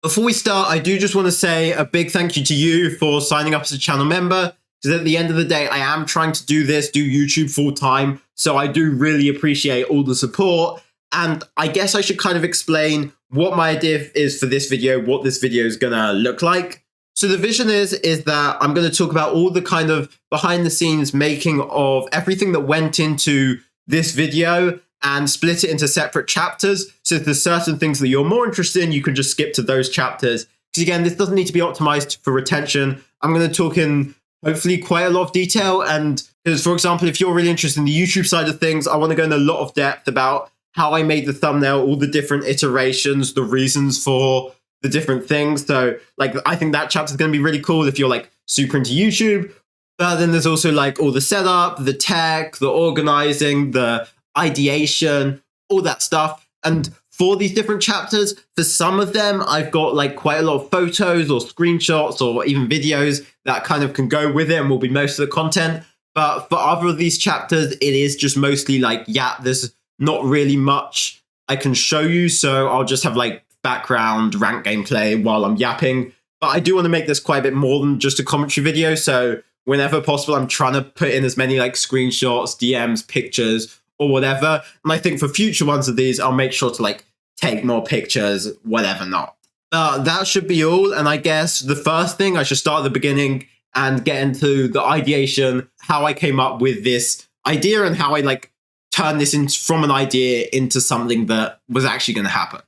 Before we start, I do just want to say a big thank you to you for signing up as a channel member, because at the end of the day, I am trying to do YouTube full time, so I do really appreciate all the support. And I guess I should kind of explain what my idea is for this video, what this video is gonna look like. So the vision is that I'm going to talk about all the kind of behind the scenes making of everything that went into this video and split it into separate chapters. So if there's certain things that you're more interested in, you can just skip to those chapters. Because again, this doesn't need to be optimized for retention. I'm going to talk in hopefully quite a lot of detail. And because, for example, if you're really interested in the YouTube side of things, I want to go in a lot of depth about how I made the thumbnail, all the different iterations, the reasons for the different things. So like, I think that chapter is going to be really cool if you're like super into YouTube. But then there's also like all the setup, the tech, the organizing, the ideation, all that stuff. And for these different chapters, for some of them, I've got like quite a lot of photos or screenshots or even videos that kind of can go with it and will be most of the content. But for other of these chapters, it is just mostly like, yeah, there's not really much I can show you. So I'll just have like background rank gameplay while I'm yapping. But I do want to make this quite a bit more than just a commentary video. So whenever possible, I'm trying to put in as many like screenshots, DMs, pictures, or whatever. And I think for future ones of these, I'll make sure to like take more pictures, whatever not. That should be all. And I guess the first thing, I should start at the beginning and get into the ideation, how I came up with this idea and how I like turn this from an idea into something that was actually going to happen.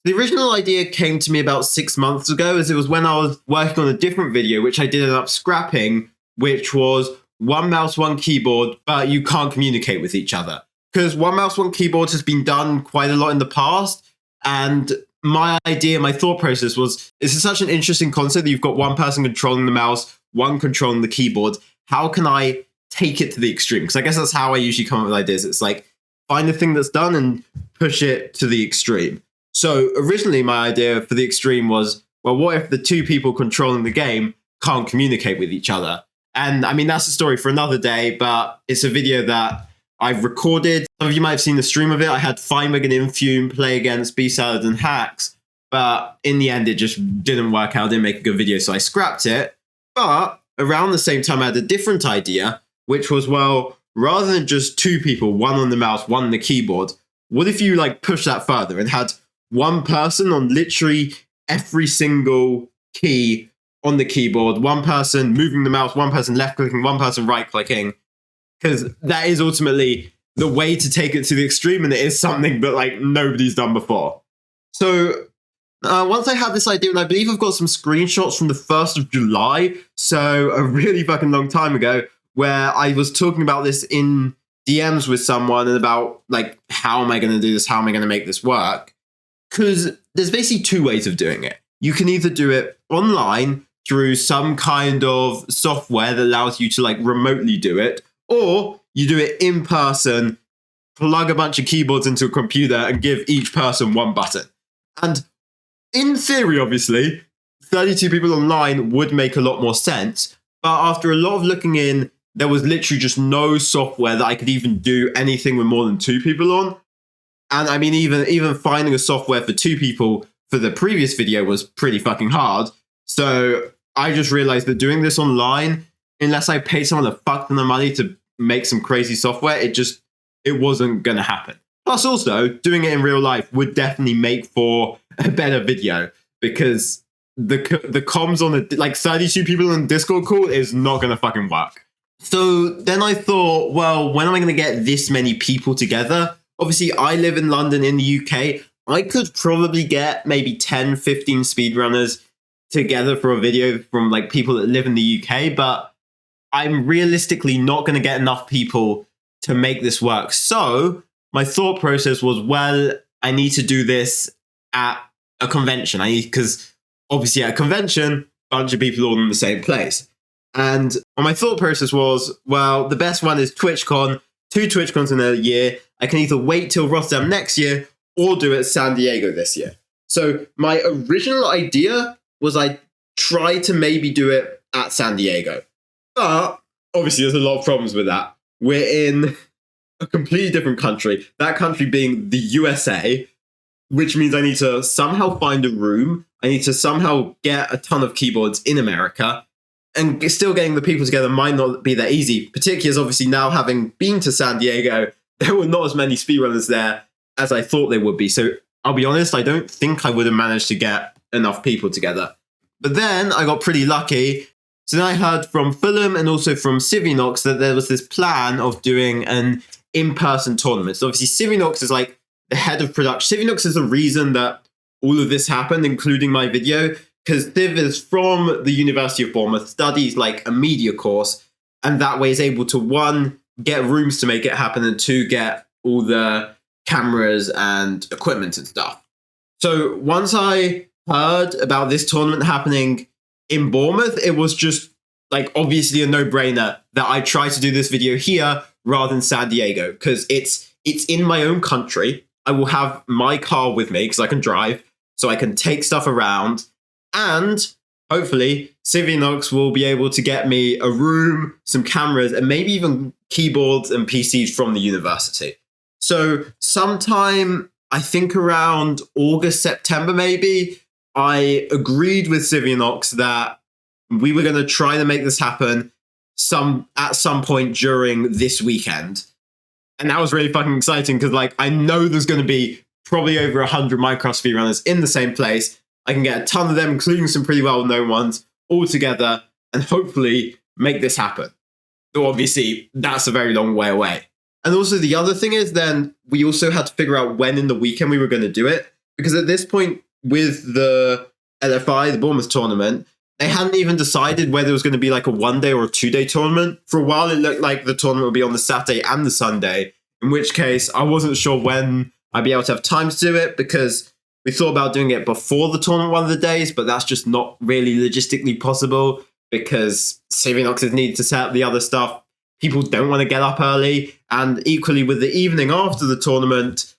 The original idea came to me about 6 months ago, as it was when I was working on a different video, which I did end up scrapping, which was one mouse, one keyboard, but you can't communicate with each other. Because one mouse, one keyboard has been done quite a lot in the past. And my idea, my thought process was, this is such an interesting concept that you've got one person controlling the mouse, one controlling the keyboard. How can I take it to the extreme? Because I guess that's how I usually come up with ideas. It's like, find the thing that's done and push it to the extreme. So originally my idea for the extreme was, well, what if the two people controlling the game can't communicate with each other? And I mean, that's a story for another day, but it's a video that I've recorded. Some of you might have seen the stream of it. I had Fimeg and Infume play against B-Salad and Hacks, but in the end, it just didn't work out. I didn't make a good video, so I scrapped it. But around the same time, I had a different idea, which was, well, rather than just two people, one on the mouse, one on the keyboard, what if you like push that further and had one person on literally every single key on the keyboard, one person moving the mouse, one person left clicking, one person right clicking, because that is ultimately the way to take it to the extreme, and it is something that like nobody's done before. So once I had this idea, and I believe I've got some screenshots from the 1st of July, so a really fucking long time ago, where I was talking about this in DMs with someone and about like, how am I going to do this? How am I going to make this work? Because there's basically two ways of doing it. You can either do it online through some kind of software that allows you to like remotely do it, or you do it in person, plug a bunch of keyboards into a computer and give each person one button. And in theory, obviously, 32 people online would make a lot more sense. But after a lot of looking in, there was literally just no software that I could even do anything with more than two people on. And I mean, even finding a software for two people for the previous video was pretty fucking hard. So I just realized that doing this online, unless I paid someone a fuck ton of money to make some crazy software, it wasn't going to happen. Plus also, doing it in real life would definitely make for a better video, because the comms on the, like 32 people on Discord call is not going to fucking work. So then I thought, well, when am I going to get this many people together? Obviously, I live in London in the UK. I could probably get maybe 10, 15 speedrunners together for a video from like people that live in the UK, but I'm realistically not going to get enough people to make this work. So my thought process was, well, I need to do this at a convention. Because obviously at a convention, a bunch of people all in the same place. And my thought process was, well, the best one is TwitchCon, 2 TwitchCons in a year. I can either wait till Rotterdam next year or do it at San Diego this year. So my original idea was I try to maybe do it at San Diego. But obviously there's a lot of problems with that. We're in a completely different country, that country being the USA, which means I need to somehow find a room. I need to somehow get a ton of keyboards in America. And still getting the people together might not be that easy, particularly as obviously now having been to San Diego, there were not as many speedrunners there as I thought they would be. So I'll be honest, I don't think I would have managed to get enough people together. But then I got pretty lucky. So then I heard from Fulham and also from Civinox that there was this plan of doing an in-person tournament. So obviously Civinox is like the head of production. Civinox is the reason that all of this happened, including my video, because Civ is from the University of Bournemouth, studies like a media course, and that way is able to, one, get rooms to make it happen, and two, get all the cameras and equipment and stuff. So once I heard about this tournament happening in Bournemouth, it was just like obviously a no-brainer that I try to do this video here rather than San Diego, because it's in my own country. I will have my car with me because I can drive, so I can take stuff around, and hopefully Civinox will be able to get me a room, some cameras, and maybe even keyboards and PCs from the university. So sometime, I think around August, September maybe, I agreed with Civinox that we were going to try to make this happen at some point during this weekend. And that was really fucking exciting because like I know there's going to be probably over 100 Minecraft speedrunners in the same place. I can get a ton of them, including some pretty well-known ones, all together and hopefully make this happen. Though obviously that's a very long way away. And also the other thing is then we also had to figure out when in the weekend we were going to do it, because at this point with the LFI, the Bournemouth tournament, they hadn't even decided whether it was going to be like a 1-day or a 2-day tournament. For a while, it looked like the tournament would be on the Saturday and the Sunday, in which case I wasn't sure when I'd be able to have time to do it, because we thought about doing it before the tournament one of the days, but that's just not really logistically possible because Civinox has needed to set up the other stuff. People don't want to get up early. And equally with the evening after the tournament,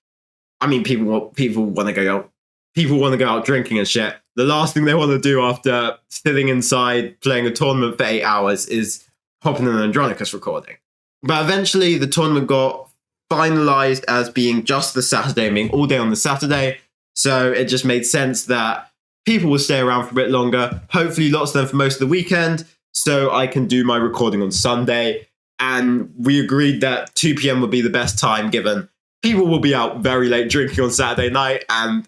I mean, people want to go out. People want to go out drinking and shit. The last thing they want to do after sitting inside playing a tournament for 8 hours is hopping in an Andronicus recording. But eventually the tournament got finalized as being just the Saturday, being all day on the Saturday. So it just made sense that people will stay around for a bit longer. Hopefully lots of them for most of the weekend, so I can do my recording on Sunday. And we agreed that 2 p.m. would be the best time, given people will be out very late drinking on Saturday night, and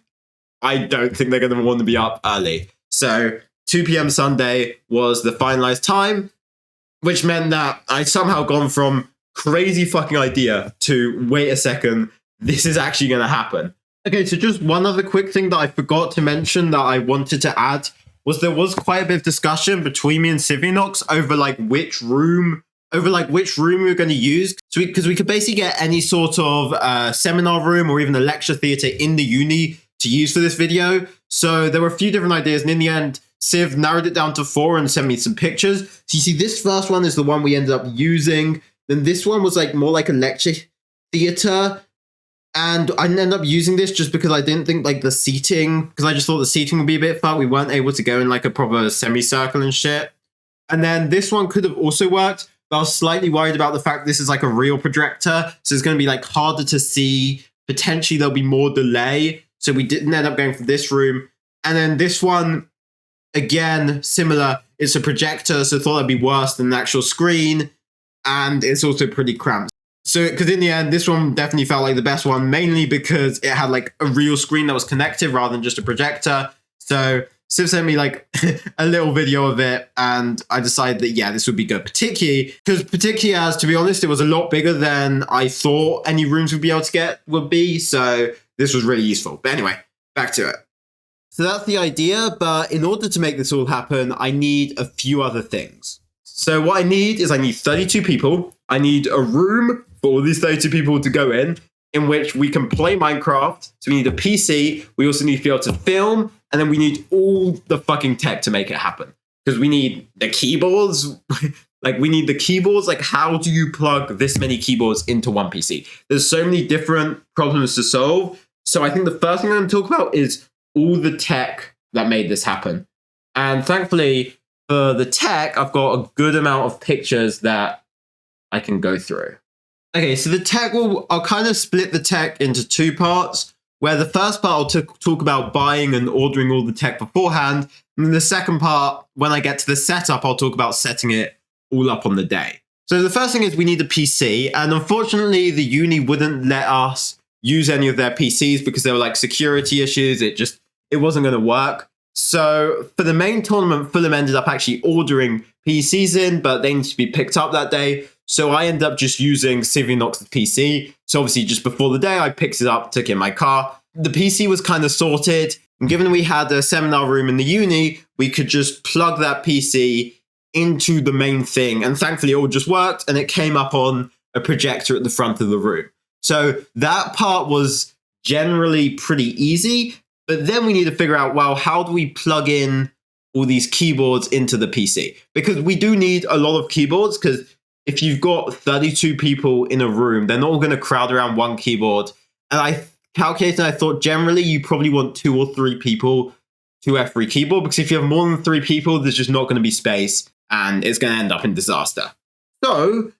I don't think they're going to want to be up early. So 2 p.m. Sunday was the finalized time, which meant that I'd somehow gone from crazy fucking idea to wait a second, this is actually going to happen. Okay, so just one other quick thing that I forgot to mention that I wanted to add was there was quite a bit of discussion between me and Civinox over which room we were going to use. So because we could basically get any sort of seminar room or even a lecture theatre in the uni to use for this video. So there were a few different ideas, and in the end, Civ narrowed it down to 4 and sent me some pictures. So you see, this first one is the one we ended up using. Then this one was more like a lecture theatre. And I ended up using this just because I didn't think the seating, because I just thought the seating would be a bit far. We weren't able to go in a proper semicircle and shit. And then this one could have also worked, but I was slightly worried about the fact this is a real projector. So it's going to be harder to see. Potentially there'll be more delay. So we didn't end up going for this room. And then this one, again, similar. It's a projector, so I thought that'd be worse than the actual screen. And it's also pretty cramped. So, because in the end, this one definitely felt like the best one, mainly because it had a real screen that was connected rather than just a projector. So Civ sent me a little video of it, and I decided that, yeah, this would be good. Particularly as, to be honest, it was a lot bigger than I thought any rooms would be able to get would be. So this was really useful. But anyway, back to it. So that's the idea, but in order to make this all happen, I need a few other things. So what I need is 32 people. I need a room for all these 32 people to go in which we can play Minecraft. So we need a PC. We also need to be able to film. And then we need all the fucking tech to make it happen. Because we need the keyboards. We need the keyboards. How do you plug this many keyboards into one PC? There's so many different problems to solve. So I think the first thing I'm going to talk about is all the tech that made this happen. And thankfully, for the tech, I've got a good amount of pictures that I can go through. Okay, so the tech I'll kind of split the tech into 2 parts, where the first part I'll talk about buying and ordering all the tech beforehand. And then the second part, when I get to the setup, I'll talk about setting it all up on the day. So the first thing is we need a PC. And unfortunately, the uni wouldn't let us use any of their PCs because there were like security issues. It wasn't going to work. So for the main tournament, Fulham ended up actually ordering PCs in, but they need to be picked up that day. So I ended up just using Civinox's PC. So obviously just before the day, I picked it up, took it in my car. The PC was kind of sorted. And given we had a seminar room in the uni, we could just plug that PC into the main thing. And thankfully it all just worked and it came up on a projector at the front of the room. So that part was generally pretty easy. But then we need to figure out, well, how do we plug in all these keyboards into the PC? Because we do need a lot of keyboards, because if you've got 32 people in a room, they're not all going to crowd around one keyboard. And I calculated, I thought generally you probably want 2 or 3 people to every keyboard, because if you have more than 3 people, there's just not going to be space and it's going to end up in disaster. So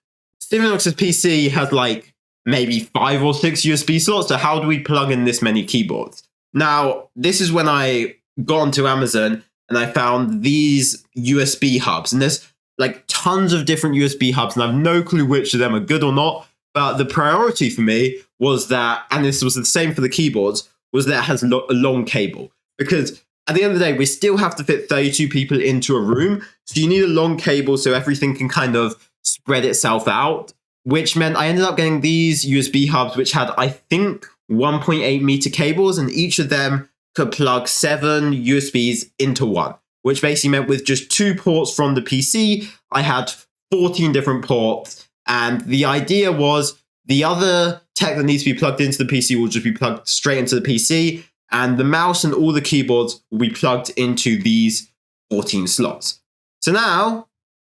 Civinox's PC has like maybe 5 or 6 USB slots. So how do we plug in this many keyboards? Now, this is when I got onto Amazon and I found these USB hubs. And there's like tons of different USB hubs, and I have no clue which of them are good or not. But the priority for me was that, and this was the same for the keyboards, was that it has a long cable. Because at the end of the day, we still have to fit 32 people into a room. So you need a long cable so everything can kind of spread itself out, which meant I ended up getting these USB hubs, which had, I think, 1.8 meter cables, and each of them could plug 7 USBs into one, which basically meant with just 2 ports from the PC, I had 14 different ports. And the idea was the other tech that needs to be plugged into the PC will just be plugged straight into the PC, and the mouse and all the keyboards will be plugged into these 14 slots. So now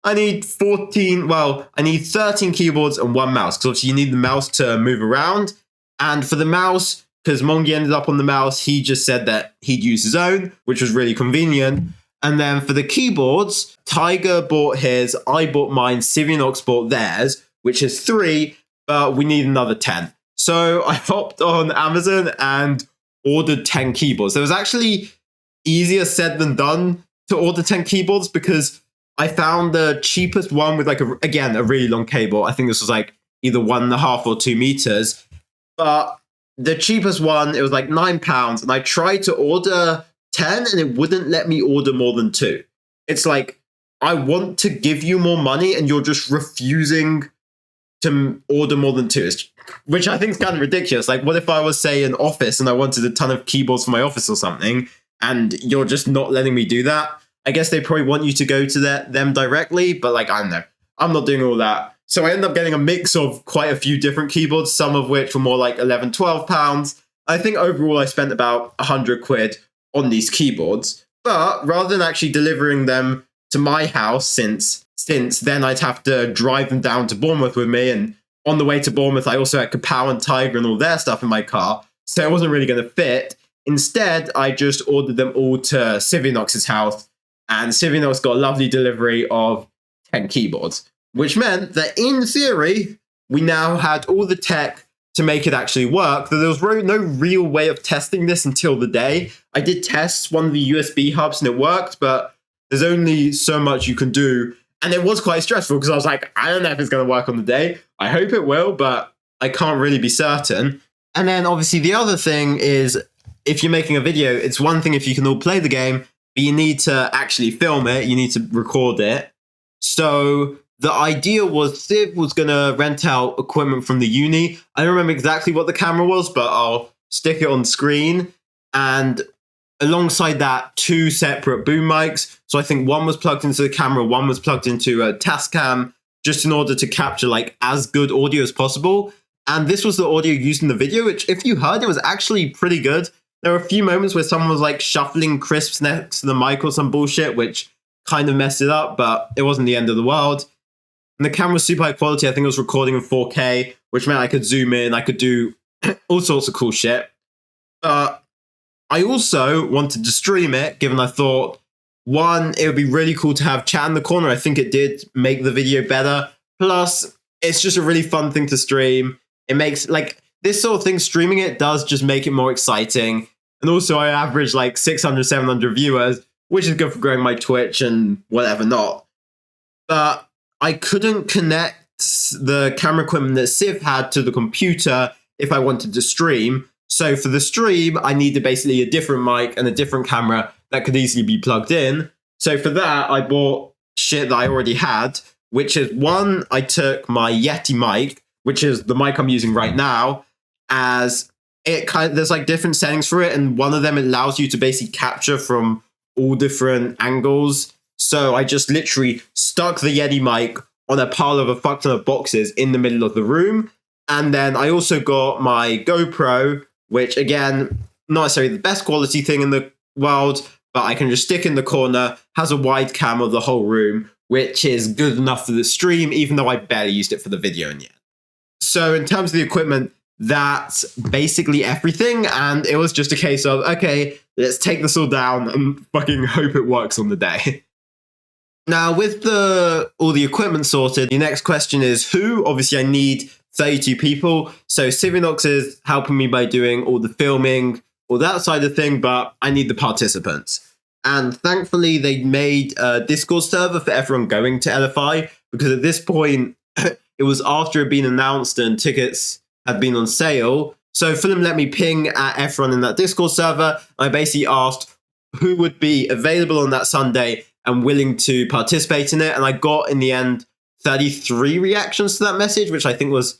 I need 13 keyboards and 1 mouse, because obviously you need the mouse to move around. And for the mouse, because Mongi ended up on the mouse, he just said that he'd use his own, which was really convenient. And then for the keyboards, Tiger bought his, I bought mine, Civinox bought theirs, which is 3, but we need another 10. So I hopped on Amazon and ordered 10 keyboards. It was actually easier said than done to order 10 keyboards, because I found the cheapest one with like, a really long cable. I think this was like either 1.5 or 2 meters. But the cheapest one, it was like £9, and I tried to order 10 and it wouldn't let me order more than 2. It's like, I want to give you more money and you're just refusing to order more than 2, which I think is kind of ridiculous. Like, what if I was, say, an office and I wanted a ton of keyboards for my office or something, and you're just not letting me do that? I guess they probably want you to go to them directly, but like, I don't know. I'm not doing all that. So I ended up getting a mix of quite a few different keyboards, some of which were more like £11, £12. I think overall I spent about £100 on these keyboards. But rather than actually delivering them to my house, since then I'd have to drive them down to Bournemouth with me, and on the way to Bournemouth I also had Kapow and Tiger and all their stuff in my car, so it wasn't really going to fit. Instead, I just ordered them all to Civinox's house, and Civinox got a lovely delivery of 10 keyboards, which meant that in theory, we now had all the tech to make it actually work. There was no real way of testing this until the day. I did test one of the USB hubs and it worked, but there's only so much you can do. And it was quite stressful because I was like, I don't know if it's going to work on the day. I hope it will, but I can't really be certain. And then obviously the other thing is, if you're making a video, it's one thing if you can all play the game, but you need to actually film it. You need to record it. So the idea was Civ was going to rent out equipment from the uni. I don't remember exactly what the camera was, but I'll stick it on screen. And alongside that, 2 separate boom mics. So I think one was plugged into the camera, one was plugged into a Tascam, just in order to capture like as good audio as possible. And this was the audio used in the video, which if you heard, it was actually pretty good. There were a few moments where someone was like shuffling crisps next to the mic or some bullshit, which kind of messed it up, but it wasn't the end of the world. And the camera was super high quality. I think it was recording in 4K, which meant I could zoom in, I could do all sorts of cool shit. But I also wanted to stream it, given I thought, one, it would be really cool to have chat in the corner. I think it did make the video better. Plus, it's just a really fun thing to stream. It makes, like, this sort of thing, streaming it does just make it more exciting. And also I average like 600, 700 viewers, which is good for growing my Twitch and whatever not. But I couldn't connect the camera equipment that Civ had to the computer if I wanted to stream. So for the stream, I needed basically a different mic and a different camera that could easily be plugged in. So for that, I bought shit that I already had, which is one, I took my Yeti mic, which is the mic I'm using right now, as it there's like different settings for it, and one of them allows you to basically capture from all different angles. So I just literally stuck the Yeti mic on a pile of a fuck ton of boxes in the middle of the room. And then I also got my GoPro, which again, not necessarily the best quality thing in the world, but I can just stick in the corner, has a wide cam of the whole room, which is good enough for the stream, even though I barely used it for the video in the end. So in terms of the equipment, that's basically everything. And it was just a case of, okay, let's take this all down and fucking hope it works on the day. Now, with all the equipment sorted, the next question is who? Obviously, I need 32 people. So Civinox is helping me by doing all the filming, all that side of thing, but I need the participants. And thankfully, they made a Discord server for everyone going to LFI, because at this point, it was after it had been announced and tickets had been on sale. So Fulham let me ping at everyone in that Discord server. I basically asked who would be available on that Sunday and willing to participate in it. And I got, in the end, 33 reactions to that message, which I think was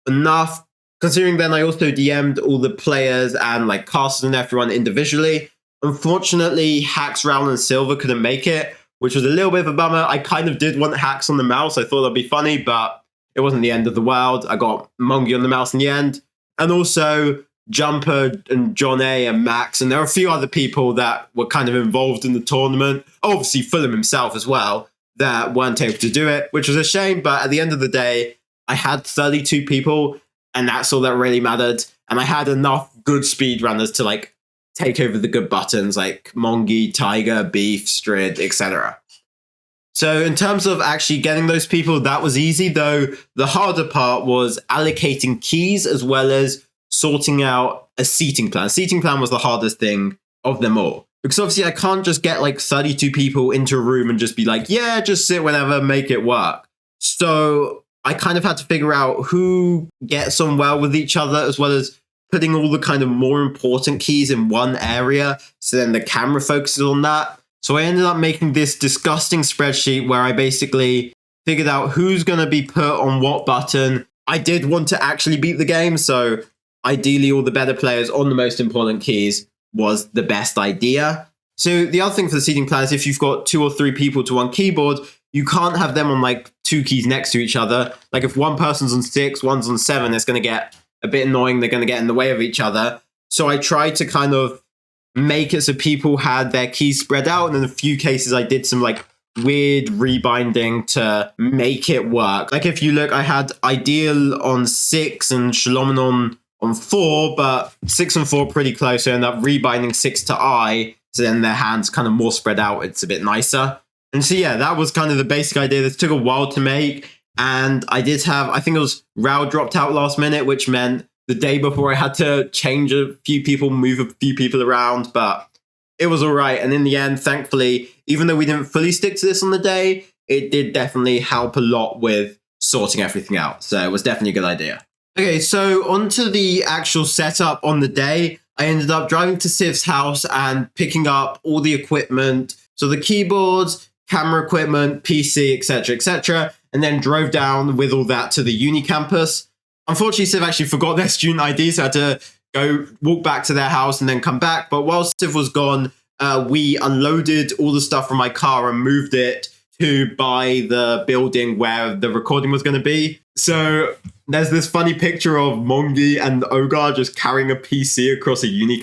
enough. Considering then I also DM'd all the players and like casters and everyone individually. Unfortunately, Hacks, Round, and Silver couldn't make it, which was a little bit of a bummer. I kind of did want Hacks on the mouse. I thought that'd be funny, but it wasn't the end of the world. I got Mongi on the mouse in the end. And also Jumper and John A and Max, and there are a few other people that were kind of involved in the tournament. Obviously, Fulham himself as well, that weren't able to do it, which was a shame. But at the end of the day, I had 32 people, and that's all that really mattered. And I had enough good speedrunners to like take over the good buttons like Mongi, Tiger, Beef, Strid, etc. So in terms of actually getting those people, that was easy, though the harder part was allocating keys as well as sorting out a seating plan. Seating plan was the hardest thing of them all. Because obviously I can't just get like 32 people into a room and just be like, yeah, just sit whenever, make it work. So I kind of had to figure out who gets on well with each other, as well as putting all the kind of more important keys in one area. So then the camera focuses on that. So I ended up making this disgusting spreadsheet where I basically figured out who's going to be put on what button. I did want to actually beat the game, so ideally all the better players on the most important keys was the best idea. So the other thing for the seating plan is if you've got 2 or 3 people to one keyboard, you can't have them on like 2 keys next to each other. Like if one person's on 6, one's on 7, it's going to get a bit annoying. They're going to get in the way of each other. So I tried to kind of make it so people had their keys spread out. And in a few cases, I did some like weird rebinding to make it work. Like if you look, I had Ideal on 6 and Shalomin on 4, but 6 and 4 pretty close. So I ended up rebinding 6 to I, so then their hands kind of more spread out. It's a bit nicer. And so yeah, that was kind of the basic idea. This took a while to make. And I did have, I think it was Rao dropped out last minute, which meant the day before I had to change a few people, move a few people around, but it was all right. And in the end, thankfully, even though we didn't fully stick to this on the day, it did definitely help a lot with sorting everything out. So it was definitely a good idea. Okay, so onto the actual setup on the day. I ended up driving to Civ's house and picking up all the equipment. So the keyboards, camera equipment, PC, etc., etc., and then drove down with all that to the uni campus. Unfortunately, Civ actually forgot their student ID, so I had to go walk back to their house and then come back. But while Civ was gone, we unloaded all the stuff from my car and moved it to by the building where the recording was going to be. So there's this funny picture of Mongi and Ogar just carrying a PC across a uni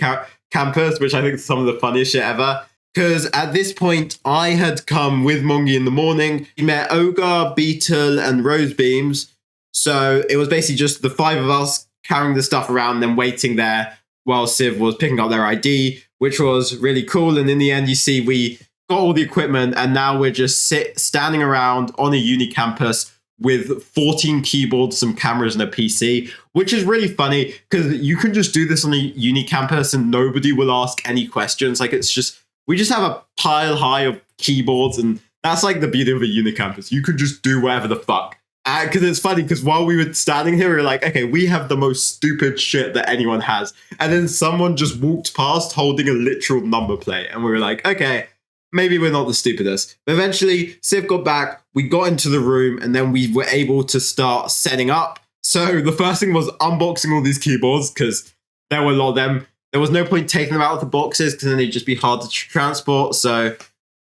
campus, which I think is some of the funniest shit ever. Because at this point, I had come with Mongi in the morning. We met Ogar, Beetle, and Rosebeams. So it was basically just the 5 of us carrying the stuff around, then waiting there while Civ was picking up their ID, which was really cool. And in the end, you see, we got all the equipment, and now we're just standing around on a uni campus with 14 keyboards, some cameras, and a PC, which is really funny because you can just do this on a uni campus and nobody will ask any questions. Like, it's just, we just have a pile high of keyboards, and that's like the beauty of a uni campus. You can just do whatever the fuck. Because it's funny, because while we were standing here, we were like, okay, we have the most stupid shit that anyone has. And then someone just walked past holding a literal number plate. And we were like, okay, maybe we're not the stupidest. But eventually, Civ got back, we got into the room, and then we were able to start setting up. So the first thing was unboxing all these keyboards, because there were a lot of them. There was no point taking them out of the boxes, because then they'd just be hard to transport. So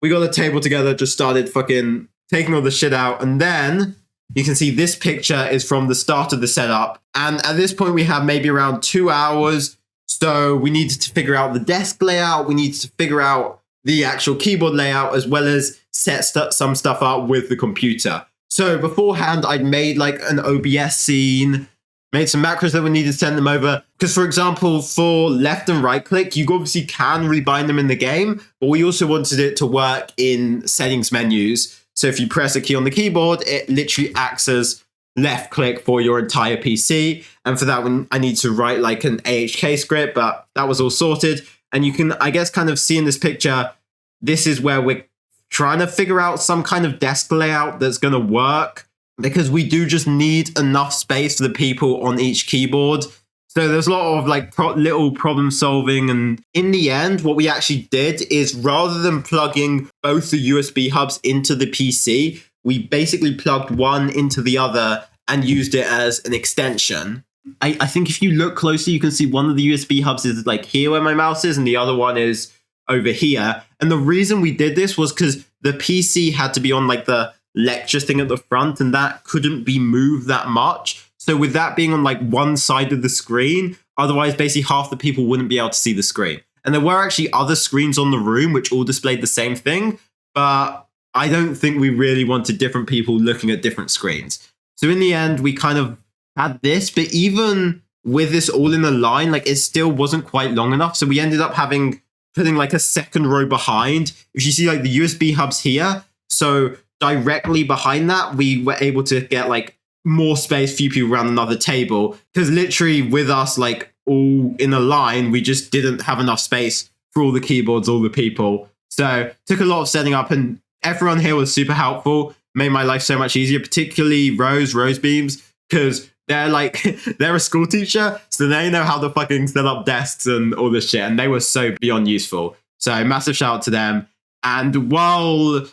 we got the table together, just started fucking taking all the shit out. And then you can see this picture is from the start of the setup. And at this point, we have maybe around 2 hours. So we needed to figure out the desk layout. We needed to figure out the actual keyboard layout, as well as set some stuff up with the computer. So beforehand, I'd made like an OBS scene, made some macros that we needed to send them over. Because for example, for left and right click, you obviously can rebind them in the game, but we also wanted it to work in settings menus. So if you press a key on the keyboard, it literally acts as left click for your entire PC. And for that one, I need to write like an AHK script, but that was all sorted. And you can, I guess, kind of see in this picture, this is where we're trying to figure out some kind of desk layout that's going to work, because we do just need enough space for the people on each keyboard. So there's a lot of like little problem solving. And in the end, what we actually did is, rather than plugging both the USB hubs into the PC, we basically plugged one into the other and used it as an extension. I think if you look closely, you can see one of the USB hubs is like here where my mouse is, and the other one is over here. And the reason we did this was because the PC had to be on like the lecture thing at the front, and that couldn't be moved that much. So with that being on like one side of the screen, otherwise basically half the people wouldn't be able to see the screen. And there were actually other screens on the room which all displayed the same thing, but I don't think we really wanted different people looking at different screens. So in the end, we kind of had this, but even with this all in a line, like it still wasn't quite long enough. So we ended up putting like a second row behind. If you see like the USB hubs here, so directly behind that, we were able to get like more space, few people around another table, because literally with us like all in a line, we just didn't have enough space for all the keyboards, all the people. So took a lot of setting up, and everyone here was super helpful, made my life so much easier, particularly Rose Beams, because they're a school teacher, so they know how to fucking set up desks and all this shit, and they were so beyond useful. So massive shout out to them. And while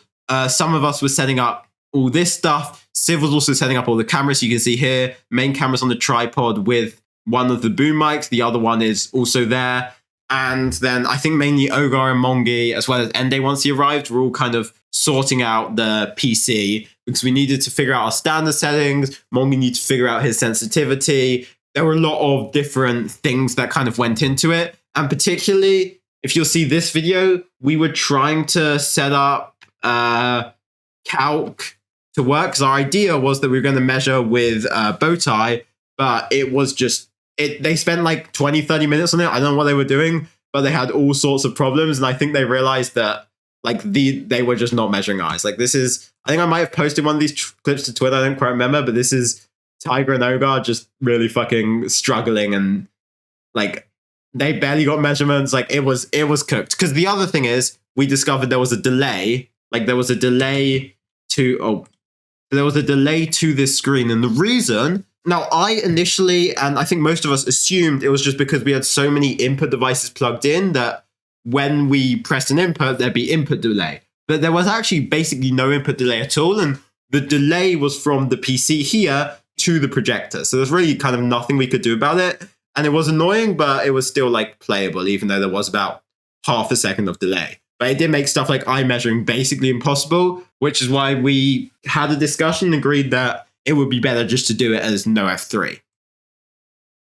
some of us were setting up all this stuff, Civ was also setting up all the cameras. You can see here, main cameras on the tripod with one of the boom mics. The other one is also there. And then I think mainly Ogar and Mongi, as well as Ende once he arrived, were all kind of sorting out the PC, because we needed to figure out our standard settings. Mongi needed to figure out his sensitivity. There were a lot of different things that kind of went into it. And particularly, if you'll see this video, we were trying to set up calc to work, because our idea was that we were going to measure with Bowtie, but it was just, they spent like 20-30 minutes on it. I don't know what they were doing, but they had all sorts of problems, and I think they realized that like they were just not measuring eyes. Like this is, I think I might have posted one of these clips to Twitter, I don't quite remember, but this is Tiger and Ogar just really fucking struggling, and like they barely got measurements. Like it was cooked. Because the other thing is, we discovered there was a delay. Like there was a delay to this screen. And the reason, now I initially, and I think most of us assumed it was just because we had so many input devices plugged in that when we pressed an input, there'd be input delay. But there was actually basically no input delay at all. And the delay was from the PC here to the projector. So there's really kind of nothing we could do about it. And it was annoying, but it was still like playable, even though there was about half a second of delay. But it did make stuff like eye measuring basically impossible, which is why we had a discussion and agreed that it would be better just to do it as no F3.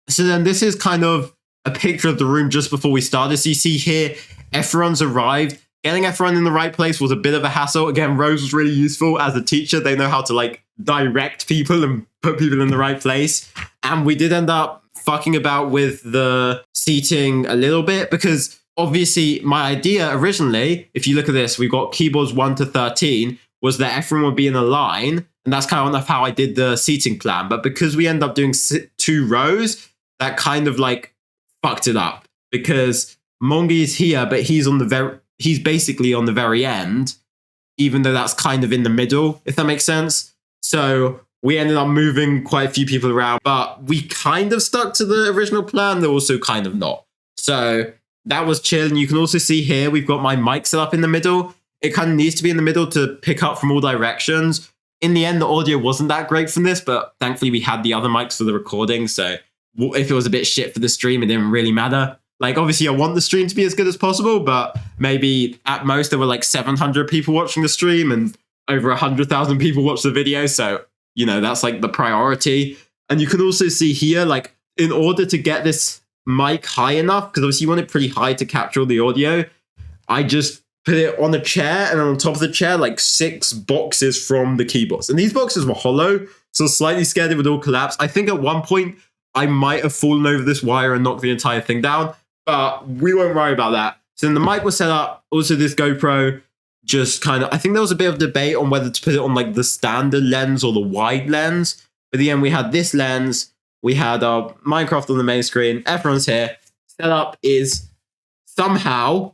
So then this is kind of a picture of the room just before we started. So you see here, everyone's arrived. Getting everyone in the right place was a bit of a hassle. Again, Rose was really useful as a teacher. They know how to like direct people and put people in the right place. And we did end up fucking about with the seating a little bit, because obviously my idea originally, if you look at this, we've got keyboards 1 to 13. was that everyone would be in a line, and that's kind of how I did the seating plan. But because we end up doing 2 rows, that kind of like fucked it up, because Mongi is here, but he's basically on the very end, even though that's kind of in the middle, if that makes sense. So we ended up moving quite a few people around, but we kind of stuck to the original plan, though also kind of not. So that was chill. And you can also see here, we've got my mic set up in the middle. It kind of needs to be in the middle to pick up from all directions. In the end, the audio wasn't that great from this, but thankfully we had the other mics for the recording. So if it was a bit shit for the stream, it didn't really matter. Like, obviously I want the stream to be as good as possible, but maybe at most there were like 700 people watching the stream and over 100,000 people watched the video. So, you know, that's like the priority. And you can also see here, like, in order to get this mic high enough, because obviously you want it pretty high to capture all the audio, I just put it on a chair, and on top of the chair, like 6 boxes from the keyboards. And these boxes were hollow, so I was slightly scared it would all collapse. I think at one point I might have fallen over this wire and knocked the entire thing down, but we won't worry about that. So then the mic was set up. Also, this GoPro just kind of, I think there was a bit of debate on whether to put it on like the standard lens or the wide lens. But at the end, we had this lens. We had our Minecraft on the main screen. Everyone's here. Setup is somehow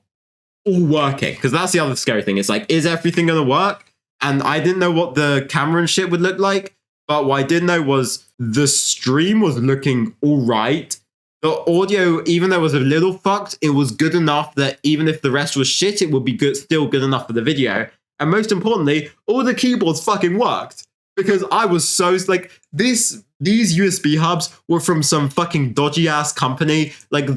all working. Because that's the other scary thing. It's like, is everything going to work? And I didn't know what the camera and shit would look like. But what I did know was the stream was looking all right. The audio, even though it was a little fucked, it was good enough that even if the rest was shit, it would be good, still good enough for the video. And most importantly, all the keyboards fucking worked. Because I was so, like, these USB hubs were from some fucking dodgy ass company. Like,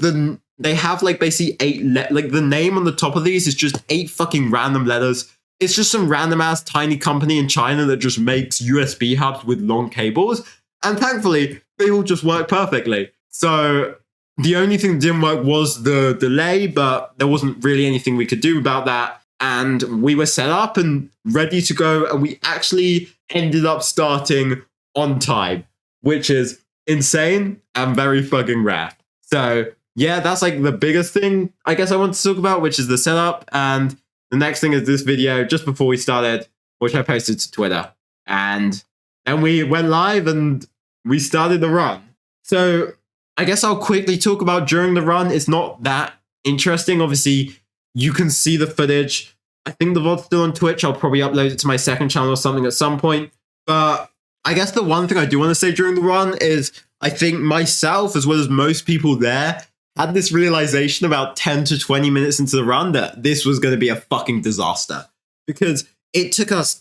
they have like basically 8, like the name on the top of these is just 8 fucking random letters. It's just some random ass tiny company in China that just makes USB hubs with long cables. And thankfully, they all just work perfectly. So the only thing that didn't work was the delay, but there wasn't really anything we could do about that. And we were set up and ready to go. And we actually ended up starting on time, which is insane and very fucking rare. So yeah, that's like the biggest thing I guess I want to talk about, which is the setup. And the next thing is this video just before we started, which I posted to Twitter. And then we went live and we started the run. So I guess I'll quickly talk about during the run. It's not that interesting. Obviously, you can see the footage. I think the VOD's still on Twitch. I'll probably upload it to my second channel or something at some point. But I guess the one thing I do want to say during the run is I think myself, as well as most people there, had this realization about 10 to 20 minutes into the run that this was going to be a fucking disaster. Because it took us,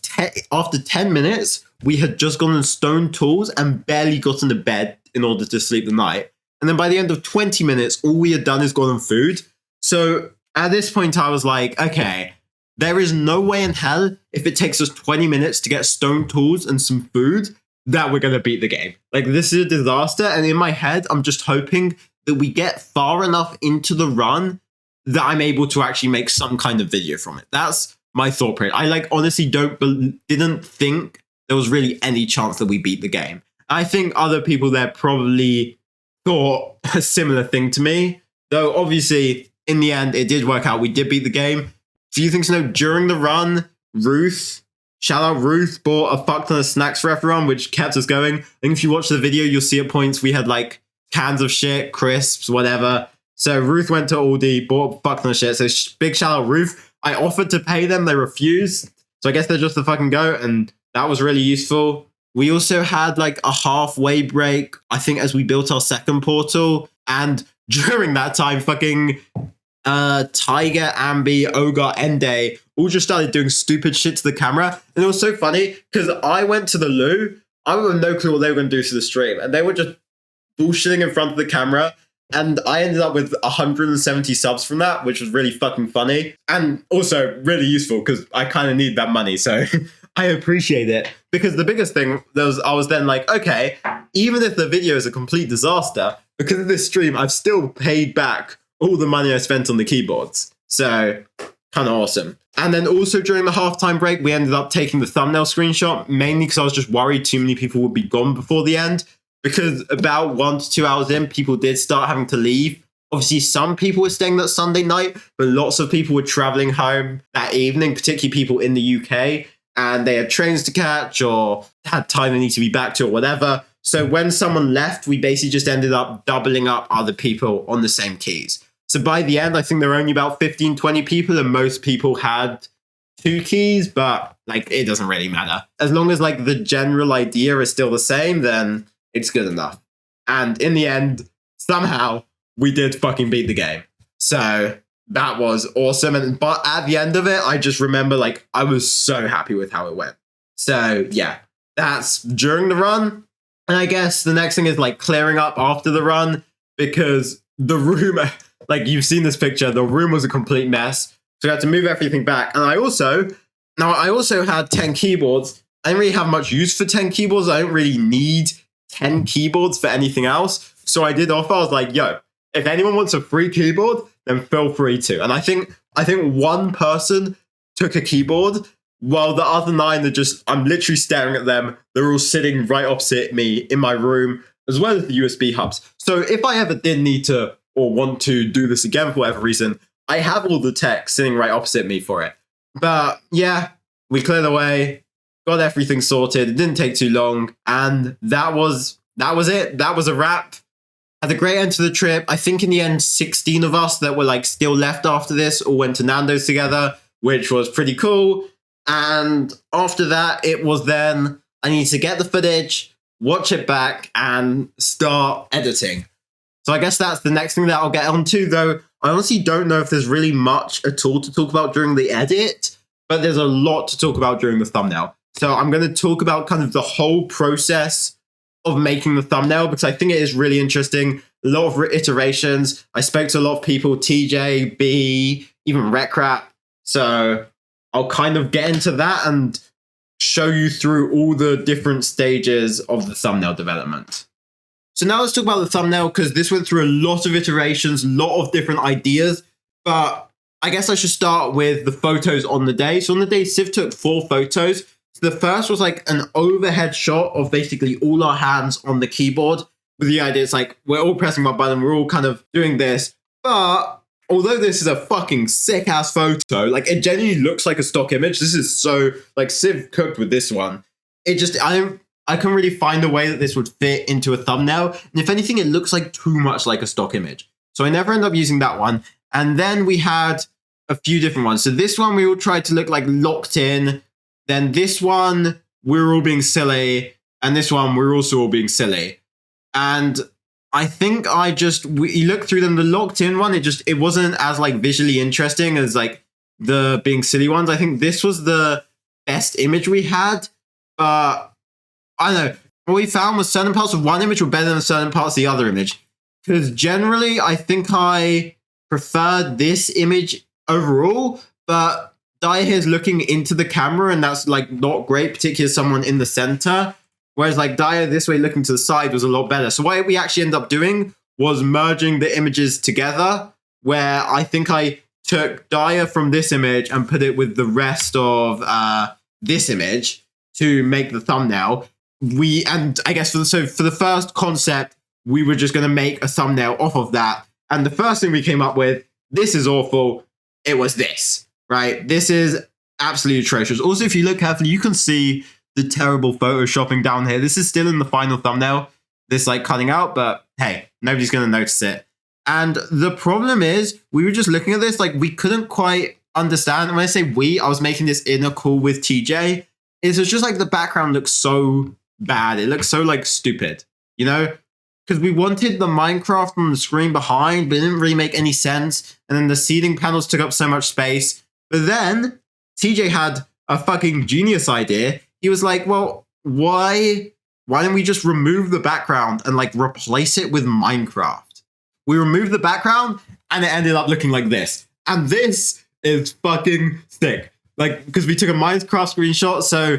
after 10 minutes, we had just gone on stone tools and barely got into bed in order to sleep the night. And then by the end of 20 minutes, all we had done is gone on food. So at this point, I was like, okay, there is no way in hell, if it takes us 20 minutes to get stone tools and some food, that we're going to beat the game. Like, this is a disaster. And in my head, I'm just hoping that we get far enough into the run that I'm able to actually make some kind of video from it. That's my thought process. I like honestly didn't think there was really any chance that we beat the game. I think other people there probably thought a similar thing to me, though obviously in the end it did work out. We did beat the game. A few things to know: during the run, Ruth, shout out Ruth, bought a fuck ton of snacks for everyone, which kept us going. I think if you watch the video, you'll see at points we had like cans of shit, crisps, whatever. So Ruth went to Aldi, bought a fuck ton of shit. So big shout out Ruth. I offered to pay them, they refused. So I guess they're just a fucking go, and that was really useful. We also had like a halfway break, I think, as we built our second portal. And during that time, fucking Tiger, Ambi, Ogre, Ende all just started doing stupid shit to the camera. And it was so funny because I went to the loo. I had no clue what they were going to do to the stream. And they were just bullshitting in front of the camera. And I ended up with 170 subs from that, which was really fucking funny. And also really useful because I kind of need that money. So I appreciate it. Because the biggest thing was I was then like, okay, even if the video is a complete disaster, because of this stream, I've still paid back all the money I spent on the keyboards. So kind of awesome. And then also during the halftime break, we ended up taking the thumbnail screenshot, mainly because I was just worried too many people would be gone before the end. Because about 1 to 2 hours in, people did start having to leave. Obviously, some people were staying that Sunday night, but lots of people were traveling home that evening, particularly people in the UK. and they had trains to catch or had time they need to be back to or whatever. So when someone left, we basically just ended up doubling up other people on the same keys. So by the end, I think there were only about 15, 20 people, and most people had 2 keys, but like it doesn't really matter. As long as like the general idea is still the same, then it's good enough. And in the end, somehow we did fucking beat the game. So that was awesome. But at the end of it, I just remember like I was so happy with how it went. So yeah, that's during the run. And I guess the next thing is like clearing up after the run, because the room, like you've seen this picture, the room was a complete mess. So I had to move everything back. And I also had 10 keyboards. I didn't really have much use for 10 keyboards. I don't really need 10 keyboards for anything else. So I did offer, I was like, yo, if anyone wants a free keyboard, then feel free to. And I think one person took a keyboard, while the other 9 are just, I'm literally staring at them. They're all sitting right opposite me in my room, as well as the USB hubs. So if I ever did need to or want to do this again for whatever reason, I have all the tech sitting right opposite me for it. But yeah, we cleared away, got everything sorted. It didn't take too long. And that was it. That was a wrap. Had a great end to the trip. I think in the end, 16 of us that were like still left after this all went to Nando's together, which was pretty cool. And after that, it was then I need to get the footage, watch it back, and start editing. So I guess that's the next thing that I'll get onto, though I honestly don't know if there's really much at all to talk about during the edit, but there's a lot to talk about during the thumbnail. So I'm going to talk about kind of the whole process of making the thumbnail, because I think it is really interesting. A lot of iterations. I spoke to a lot of people, TJ, B, even Recrap. So I'll kind of get into that and show you through all the different stages of the thumbnail development. So now let's talk about the thumbnail, because this went through a lot of iterations, a lot of different ideas, but I guess I should start with the photos on the day. So on the day, Civ took 4 photos. So the first was like an overhead shot of basically all our hands on the keyboard, with the idea it's like we're all pressing one button, we're all kind of doing this, but although this is a fucking sick ass photo, like it genuinely looks like a stock image. This is so like Civ cooked with this one. It just, I couldn't really find a way that this would fit into a thumbnail. And if anything, it looks like too much like a stock image. So I never ended up using that one. And then we had a few different ones. So this one, we all tried to look like locked in. Then this one, we were all being silly. And this one, we were also all being silly. And I think you look through them, the locked in one, it wasn't as like visually interesting as like the being silly ones. I think this was the best image we had, but I don't know. What we found was certain parts of one image were better than certain parts of the other image. Because generally, I think I preferred this image overall, but Daya here is looking into the camera, and that's like not great, particularly as someone in the center. Whereas like Daya this way looking to the side was a lot better. So what we actually ended up doing was merging the images together, where I think I took Daya from this image and put it with the rest of this image to make the thumbnail. And I guess for the first concept, we were just going to make a thumbnail off of that. And the first thing we came up with, this is awful. It was this, right? This is absolutely atrocious. Also, if you look carefully, you can see the terrible photoshopping down here. This is still in the final thumbnail, this like cutting out, but hey, nobody's going to notice it. And the problem is, we were just looking at this, like we couldn't quite understand. And when I say we, I was making this in a call with TJ. It's just like the background looks so bad. It looks so like stupid, you know? Because we wanted the Minecraft on the screen behind, but it didn't really make any sense. And then the seating panels took up so much space. But then TJ had a fucking genius idea. He was like, well, why don't we just remove the background and like replace it with Minecraft? We removed the background and it ended up looking like this. And this is fucking sick. Like, because we took a Minecraft screenshot, so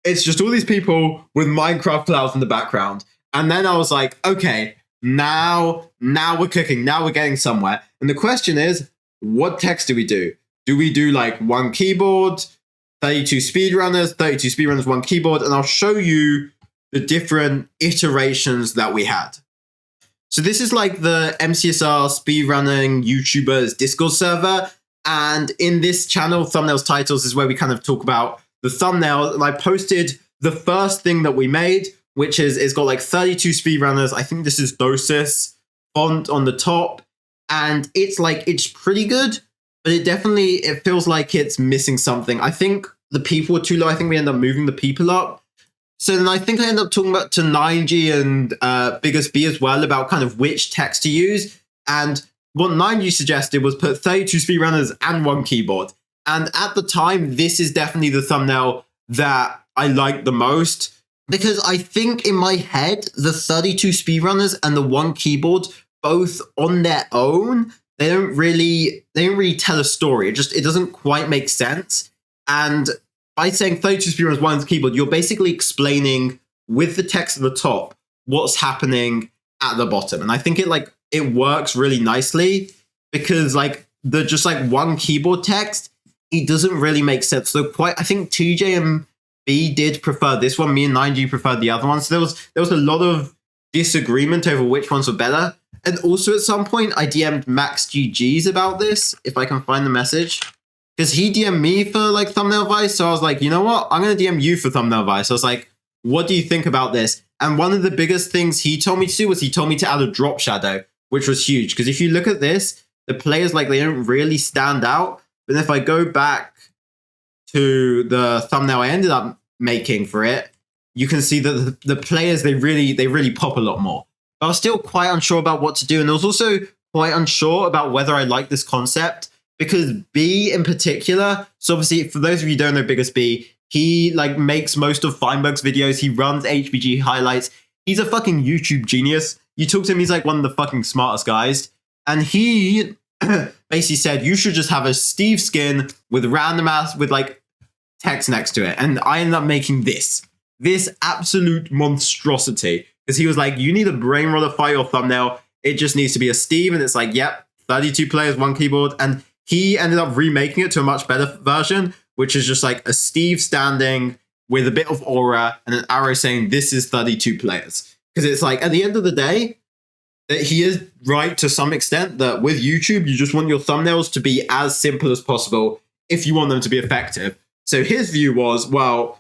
it's just all these people with Minecraft clouds in the background. And then I was like, okay, now we're cooking. Now we're getting somewhere. And the question is, what text do we do? Do we do like one keyboard, 32 speedrunners, one keyboard? And I'll show you the different iterations that we had. So this is like the MCSR speedrunning YouTubers Discord server. And in this channel, Thumbnails Titles is where we kind of talk about the thumbnail, and I posted the first thing that we made, which is it's got like 32 speedrunners. I think this is Dosis font on the top, and it's pretty good, but it feels like it's missing something. I think the people were too low. I think we end up moving the people up. So then I think I end up talking to 9G and Biggest B as well about kind of which text to use. And what 9G suggested was put 32 speedrunners and 1 keyboard. And at the time, this is definitely the thumbnail that I liked the most, because I think in my head, the 32 speedrunners and the 1 keyboard, both on their own, they don't really tell a story. It doesn't quite make sense. And by saying 32 speedrunners, 1 keyboard, you're basically explaining with the text at the top what's happening at the bottom. And I think it works really nicely, because the just 1 keyboard text, it doesn't really make sense. So I think TJ and B did prefer this one. Me and 9G preferred the other one. So there was a lot of disagreement over which ones were better. And also at some point I DM'd Max GG's about this, if I can find the message. Because he DM'd me for thumbnail advice. So I was like, you know what? I'm going to DM you for thumbnail advice. I was like, what do you think about this? And one of the biggest things he told me to do was he told me to add a drop shadow, which was huge. Because if you look at this, the players, they don't really stand out. But if I go back to the thumbnail I ended up making for it, you can see that the players, they really pop a lot more. But I was still quite unsure about what to do. And I was also quite unsure about whether I like this concept, because B in particular, so obviously for those of you who don't know Biggest B, he makes most of Feinberg's videos. He runs HBG highlights. He's a fucking YouTube genius. You talk to him, he's one of the fucking smartest guys. And he basically said, you should just have a Steve skin with random ass, with text next to it. And I ended up making this absolute monstrosity. Because he was like, you need a brain roller for your thumbnail. It just needs to be a Steve. And it's yep, 32 players, 1 keyboard. And he ended up remaking it to a much better version, which is just a Steve standing with a bit of aura and an arrow saying this is 32 players. Because it's at the end of the day, that he is right to some extent, that with YouTube, you just want your thumbnails to be as simple as possible if you want them to be effective. So his view was, well,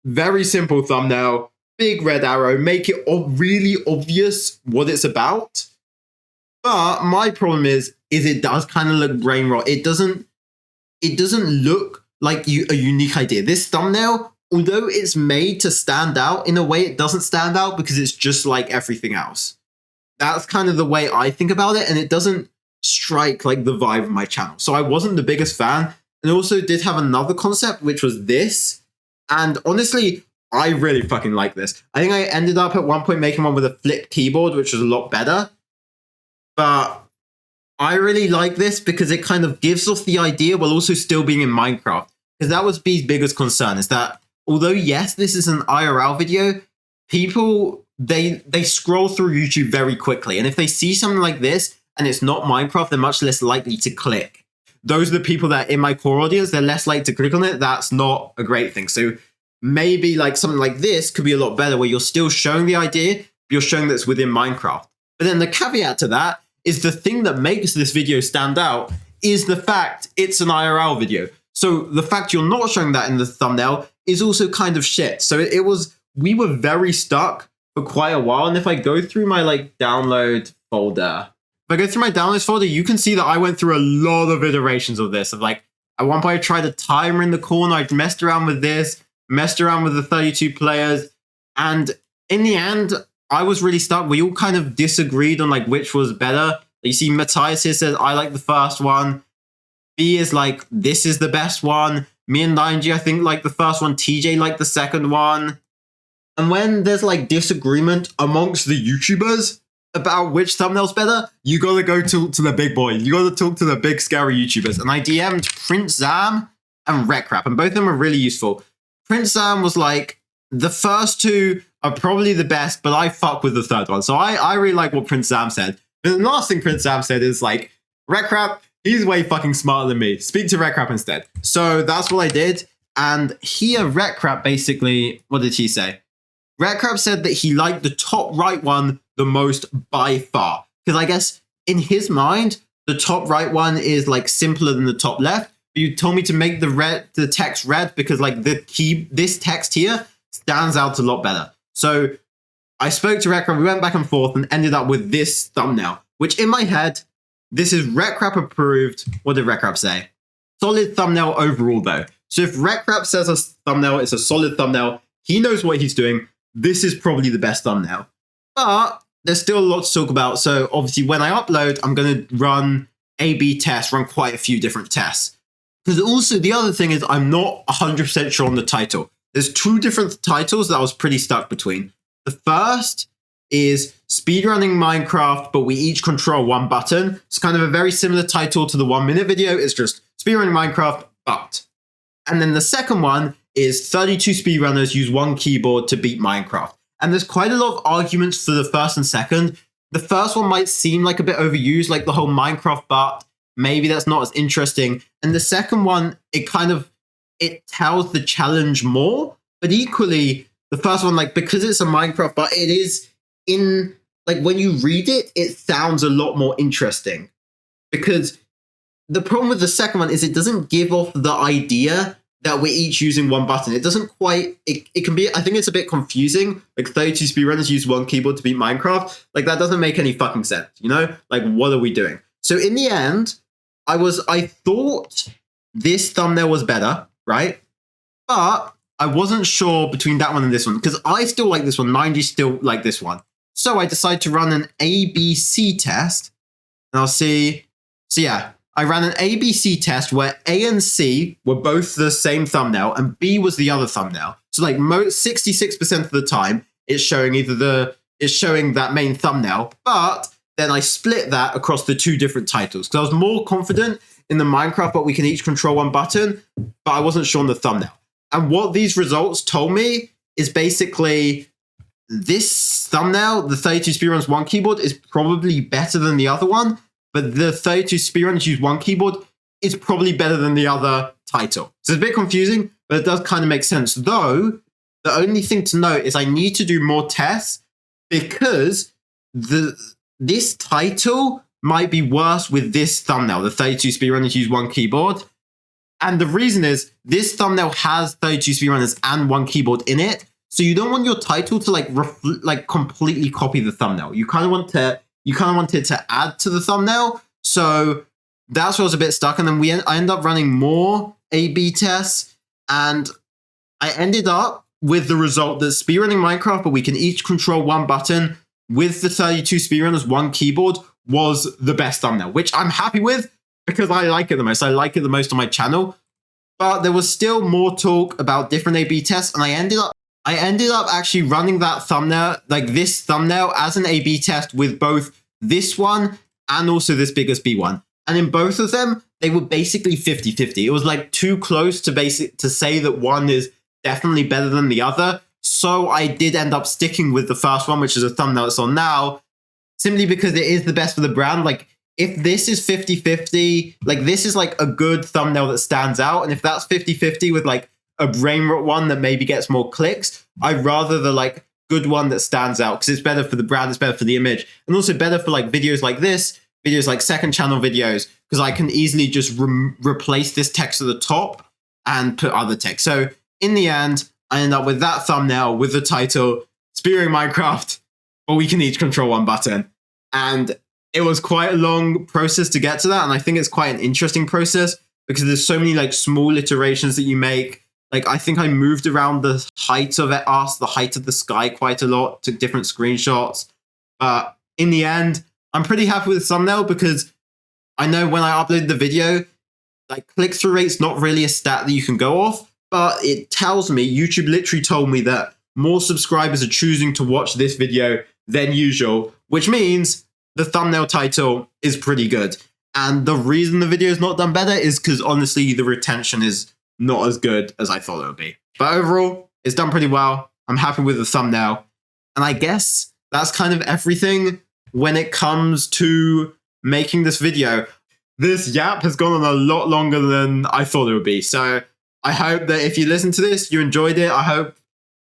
very simple thumbnail, big red arrow, make it really obvious what it's about. But my problem is it does kind of look brain rot. It doesn't look like a unique idea. This thumbnail, although it's made to stand out, in a way it doesn't stand out because it's just like everything else. That's kind of the way I think about it, and it doesn't strike the vibe of my channel. So I wasn't the biggest fan, and also did have another concept, which was this. And honestly, I really fucking like this. I think I ended up at one point making one with a flip keyboard, which was a lot better. But I really like this because it kind of gives off the idea while also still being in Minecraft. Because that was B's biggest concern, is that although, yes, this is an IRL video, people, they scroll through YouTube very quickly. And if they see something like this and it's not Minecraft, they're much less likely to click. Those are the people that in my core audience, they're less likely to click on it. That's not a great thing. So maybe something like this could be a lot better, where you're still showing the idea, but you're showing that it's within Minecraft. But then the caveat to that is the thing that makes this video stand out is the fact it's an IRL video. So the fact you're not showing that in the thumbnail is also kind of shit. So we were very stuck for quite a while. And if I go through my download folder, you can see that I went through a lot of iterations of this. At one point I tried a timer in the corner. I messed around with this, messed around with the 32 players. And in the end, I was really stuck. We all kind of disagreed on which was better. You see Matthias here says, I like the first one. B is this is the best one. Me and 9G, I think, the first one. TJ liked the second one. And when there's disagreement amongst the YouTubers about which thumbnail's better, you gotta go talk to the big boy. You gotta talk to the big scary YouTubers. And I DM'd Prince Zam and Recrap, and both of them are really useful. Prince Zam was the first two are probably the best, but I fuck with the third one. So I really like what Prince Zam said. And the last thing Prince Zam said is Recrap, he's way fucking smarter than me. Speak to Recrap instead. So that's what I did. And here, Recrap basically, what did he say? Recrap said that he liked the top right one the most by far. Because I guess in his mind, the top right one is simpler than the top left, You told me to make the text red because like this text here stands out a lot better. So I spoke to RecRap, we went back and forth and ended up with this thumbnail, which in my head, this is RecRap approved. What did RecRap say? Solid thumbnail overall though. So if RecRap says a thumbnail is a solid thumbnail, he knows what he's doing. This is probably the best thumbnail. But there's still a lot to talk about. So obviously when I upload, I'm going to run A/B tests, run quite a few different tests. Because also the other thing is I'm not 100% sure on the title. There's two different titles that I was pretty stuck between. The first is Speedrunning Minecraft, but we each control one button. It's kind of a very similar title to the 1 minute video. It's just Speedrunning Minecraft, but. And then the second one is 32 speedrunners use one keyboard to beat Minecraft. And there's quite a lot of arguments for the first and second. The first one might seem like a bit overused, like the whole Minecraft but. Maybe that's not as interesting. And the second one, it tells the challenge more. But equally, the first one, like because it's a Minecraft but, it is in, like when you read it, it sounds a lot more interesting. Because the problem with the second one is it doesn't give off the idea that we're each using one button. It doesn't quite, it can be, I think it's a bit confusing. Like 32 speedrunners use one keyboard to beat Minecraft. Like that doesn't make any fucking sense, you know? Like what are we doing? So in the end, I thought this thumbnail was better, right? But I wasn't sure between that one and this one because I still like this one. 90 still like this one. So I decided to run an ABC test and I'll see. So yeah, I ran an ABC test where A and C were both the same thumbnail and B was the other thumbnail. So like 66% of the time it's showing it's showing that main thumbnail, but then I split that across the two different titles because I was more confident in the Minecraft, but we can each control one button, but I wasn't sure on the thumbnail. And what these results told me is basically this thumbnail, the 32 speedrunners one keyboard, is probably better than the other one, but the 32 speedrunners use one keyboard is probably better than the other title. So it's a bit confusing, but it does kind of make sense. Though, the only thing to note is I need to do more tests because this title might be worse with this thumbnail, the 32 speedrunners use one keyboard. And the reason is this thumbnail has 32 speedrunners and one keyboard in it. So you don't want your title to like completely copy the thumbnail. You kind of want it to add to the thumbnail. So that's where I was a bit stuck. And then I ended up running more A/B tests. And I ended up with the result that Speedrunning Minecraft, but we can each control one button with the 32 speedrunners, one keyboard, was the best thumbnail, which I'm happy with because I like it the most. I like it the most on my channel. But there was still more talk about different A/B tests, and I ended up actually running that thumbnail, like this thumbnail, as an A/B test with both this one and also this biggest B one. And in both of them, they were basically 50-50. It was like too close to say that one is definitely better than the other. So I did end up sticking with the first one, which is a thumbnail that's on now, simply because it is the best for the brand. Like if this is 50-50, like this is like a good thumbnail that stands out. And if that's 50-50 with like a brain rot one that maybe gets more clicks, I'd rather the like good one that stands out because it's better for the brand, it's better for the image, and also better for like videos like this, videos like second channel videos, because I can easily just replace this text at the top and put other text. So in the end, I end up with that thumbnail with the title, Speedrunning Minecraft, but we can each control one button. And it was quite a long process to get to that. And I think it's quite an interesting process because there's so many like small iterations that you make. Like I think I moved around the height of the height of the sky quite a lot, took different screenshots. But in the end, I'm pretty happy with the thumbnail because I know when I upload the video, like click-through rate's not really a stat that you can go off, but it tells me, YouTube literally told me that more subscribers are choosing to watch this video than usual, which means the thumbnail title is pretty good. And the reason the video is not done better is because honestly, the retention is not as good as I thought it would be. But overall, it's done pretty well. I'm happy with the thumbnail. And I guess that's kind of everything when it comes to making this video. This yap has gone on a lot longer than I thought it would be. So I hope that if you listen to this, you enjoyed it. I hope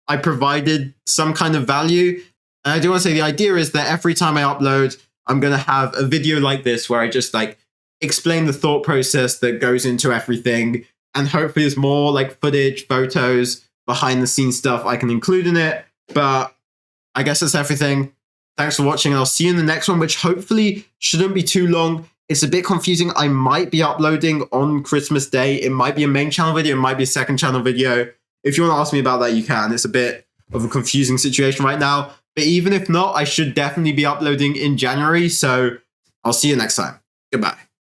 I provided some kind of value. And I do want to say the idea is that every time I upload, I'm going to have a video like this where I just like explain the thought process that goes into everything. And hopefully there's more like footage, photos, behind the scenes stuff I can include in it. But I guess that's everything. Thanks for watching. I'll see you in the next one, which hopefully shouldn't be too long. It's a bit confusing. I might be uploading on Christmas Day. It might be a main channel video. It might be a second channel video. If you want to ask me about that, you can. It's a bit of a confusing situation right now. But even if not, I should definitely be uploading in January. So I'll see you next time. Goodbye.